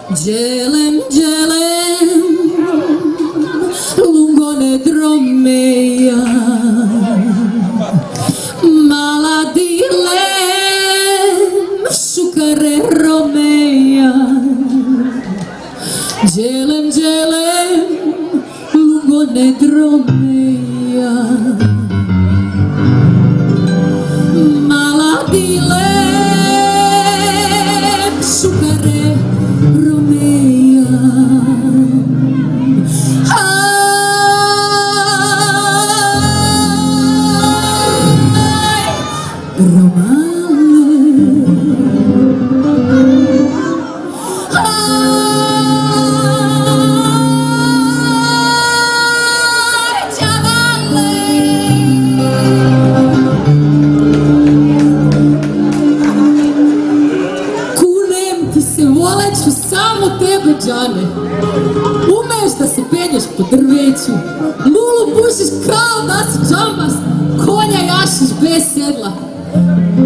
Đelem, đelem, lungo ne dromeja, mala dilem, šukare romeja. Đelem, đelem, lungo ne dromeja, mala dilem, šukare romeja. Volet ću samo tebe, Džane. Umeš da se penješ po drveću, mulu pušiš kao da si džambas, konja jašiš bez sedla.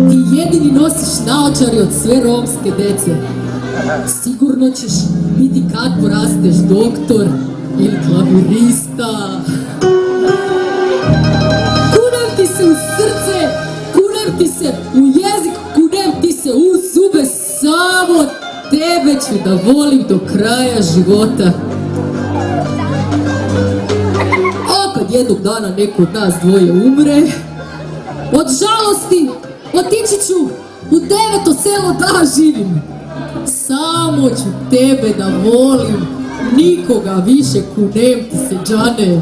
Ti jedini nosiš naočari od sve romske dece. Sigurno ćeš biti kad porasteš doktor ili klavirista. Kunem ti se u srce, kunem ti se u jezik, kunem ti se u zube, samo tebe ću da volim do kraja života. A kad jednog dana neko od nas dvoje umre, od žalosti otići ću u 9. selo da živim. Samo ću tebe da volim, nikoga više, kunem ti se, Džane.